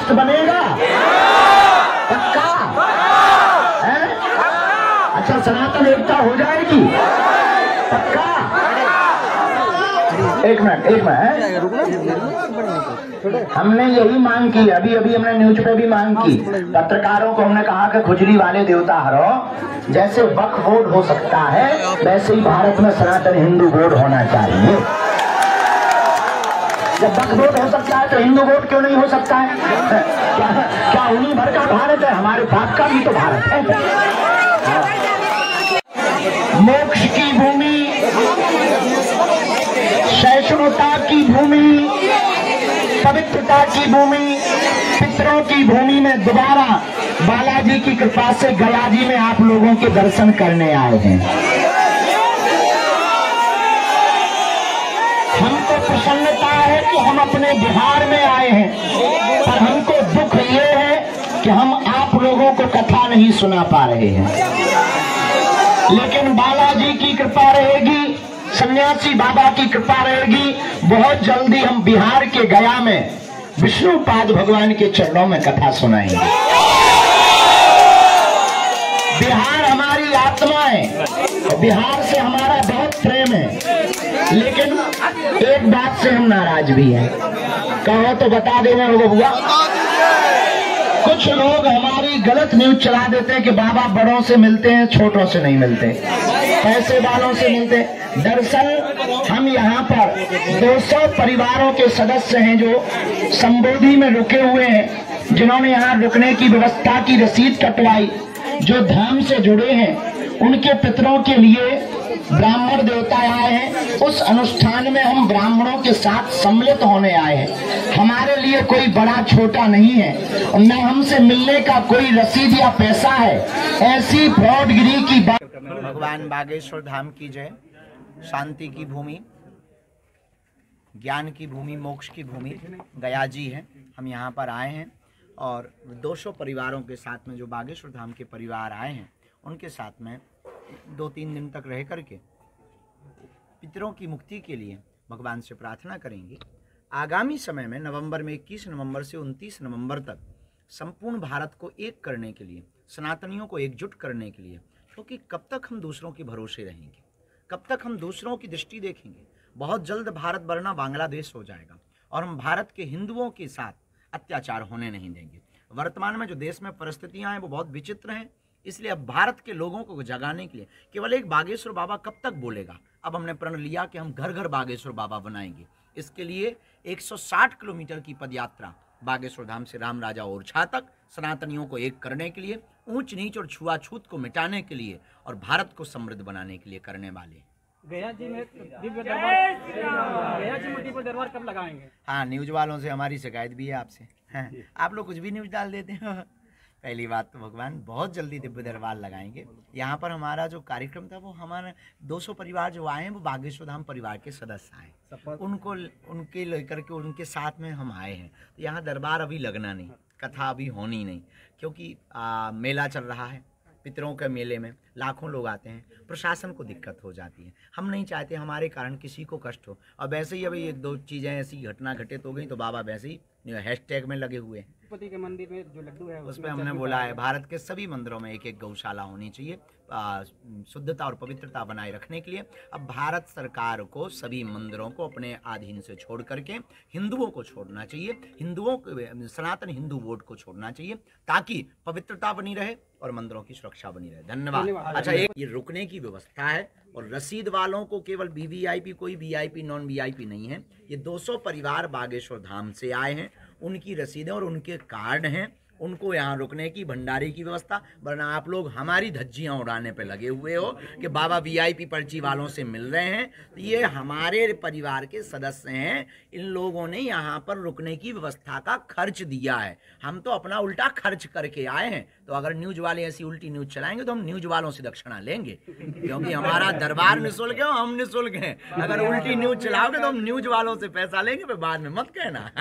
राष्ट्र बनेगा? पक्का है? अच्छा, सनातन एकता हो जाएगी? पक्का? एक मिनट हमने यही मांग की, अभी हमने न्यूज पे भी मांग की। पत्रकारों को हमने कहा कि खुजली वाले देवता हरो, जैसे वक्फ बोर्ड हो सकता है वैसे ही भारत में सनातन हिंदू बोर्ड होना चाहिए। जब वक्फ बोर्ड हो सकता है तो हिंदू बोर्ड क्यों नहीं हो सकता है? क्या उन्हीं भर का भारत है? हमारे बाप का भी तो भारत है। मोक्ष की भूमि, सहिष्णुता की भूमि, पवित्रता की भूमि, पितरों की भूमि में दोबारा बालाजी की कृपा से गया जी में आप लोगों के दर्शन करने आए हैं। हमको प्रसन्नता है कि हम अपने बिहार में आए हैं, पर हमको दुख ये है कि हम आप लोगों को कथा नहीं सुना पा रहे हैं। लेकिन बालाजी की कृपा रहेगी, सन्यासी बाबा की कृपा रहेगी, बहुत जल्दी हम बिहार के गया में विष्णुपाद भगवान के चरणों में कथा सुनाएंगे। बिहार हमारी आत्मा है, बिहार से हमारा बहुत प्रेम है, लेकिन एक बात से हम नाराज भी हैं। कहो तो बता देना बबुआ। कुछ लोग हमारी गलत न्यूज चला देते हैं कि बाबा बड़ों से मिलते हैं, छोटों से नहीं मिलते, पैसे वालों से मिलते। दरअसल हम यहाँ पर 200 परिवारों के सदस्य हैं जो संबोधि में रुके हुए हैं, जिन्होंने यहाँ रुकने की व्यवस्था की रसीद कटवाई, जो धाम से जुड़े हैं। उनके पितरों के लिए ब्राह्मण देवता आए हैं। उस अनुष्ठान में हम ब्राह्मणों के साथ सम्मिलित होने आए हैं। हमारे लिए कोई बड़ा छोटा नहीं है, और न हमसे मिलने का कोई रसीद या पैसा है। ऐसी फ्रॉडगिरी की बात। भगवान बागेश्वर धाम की जय। शांति की भूमि, ज्ञान की भूमि, मोक्ष की भूमि गया जी है। हम यहाँ पर आए हैं और 200 परिवारों के साथ में जो बागेश्वर धाम के परिवार आए हैं, उनके साथ में 2-3 दिन तक रह करके पितरों की मुक्ति के लिए भगवान से प्रार्थना करेंगे। आगामी समय में नवंबर में 21 नवंबर से 29 नवंबर तक संपूर्ण भारत को एक करने के लिए, सनातनियों को एकजुट करने के लिए, क्योंकि कब तक हम दूसरों के भरोसे रहेंगे, कब तक हम दूसरों की दृष्टि देखेंगे। बहुत जल्द भारत वरना बांग्लादेश हो जाएगा, और हम भारत के हिंदुओं के साथ अत्याचार होने नहीं देंगे। वर्तमान में जो देश में परिस्थितियां हैं वो बहुत विचित्र हैं, इसलिए अब भारत के लोगों को जगाने के लिए केवल एक बागेश्वर बाबा कब तक बोलेगा। अब हमने प्रण लिया कि हम घर घर बागेश्वर बाबा बनाएंगे। इसके लिए 160 किलोमीटर की पदयात्रा बागेश्वर धाम से राम राजा ओरछा तक सनातनियों को एक करने के लिए, ऊंच नीच और छुआछूत को मिटाने के लिए और भारत को समृद्ध बनाने के लिए करने वाले। गया जी में दिव्य दरबार कब लगाएंगे? हाँ, न्यूज वालों से हमारी शिकायत भी है आपसे। हाँ, आप लोग कुछ भी न्यूज डाल देते हैं। पहली बात तो भगवान बहुत जल्दी दिव्य दरबार लगाएंगे। यहाँ पर हमारा जो कार्यक्रम था वो हमारे 200 परिवार जो आए हैं वो बागेश्वर धाम परिवार के सदस्य आए, उनके लेकर के उनके साथ में हम आए हैं। तो यहाँ दरबार अभी लगना नहीं, कथा अभी होनी नहीं, क्योंकि मेला चल रहा है। पितरों के मेले में लाखों लोग आते हैं, प्रशासन को दिक्कत हो जाती है। हम नहीं चाहते हमारे कारण किसी को कष्ट हो। और वैसे ही अभी 1-2 चीज़ें ऐसी घटना घटित हो गई तो बाबा वैसे ही हैशटैग में लगे हुए हैं। तिरुपति के मंदिर में जो लड्डू है उस पर हमने बोला है भारत के सभी मंदिरों में एक गौशाला होनी चाहिए, शुद्धता और पवित्रता बनाए रखने के लिए। अब भारत सरकार को सभी मंदिरों को अपने अधीन से छोड़ करके हिंदुओं को छोड़ना चाहिए, हिंदुओं को, सनातन हिंदू बोर्ड को छोड़ना चाहिए, ताकि पवित्रता बनी रहे और मंदिरों की सुरक्षा बनी रहे। धन्यवाद। अच्छा, एक ये रुकने की व्यवस्था है और रसीद वालों को केवल वीवीआईपी, कोई वीआईपी नॉन वीआईपी नहीं है। ये 200 परिवार बागेश्वर धाम से आए हैं, उनकी रसीदें और उनके कार्ड हैं, उनको यहाँ रुकने की, भंडारे की व्यवस्था। वरना आप लोग हमारी धज्जियाँ उड़ाने पे लगे हुए हो कि बाबा वीआईपी पर्ची वालों से मिल रहे हैं। तो ये हमारे परिवार के सदस्य हैं, इन लोगों ने यहाँ पर रुकने की व्यवस्था का खर्च दिया है। हम तो अपना उल्टा खर्च करके आए हैं। तो अगर न्यूज वाले ऐसी उल्टी न्यूज चलाएंगे तो हम न्यूज वालों से दक्षिणा लेंगे, क्योंकि हमारा दरबार निःशुल्क है, हम निःशुल्क हैं। अगर उल्टी न्यूज चलाओगे तो हम न्यूज वालों से पैसा लेंगे, फिर बाद में मत कहना।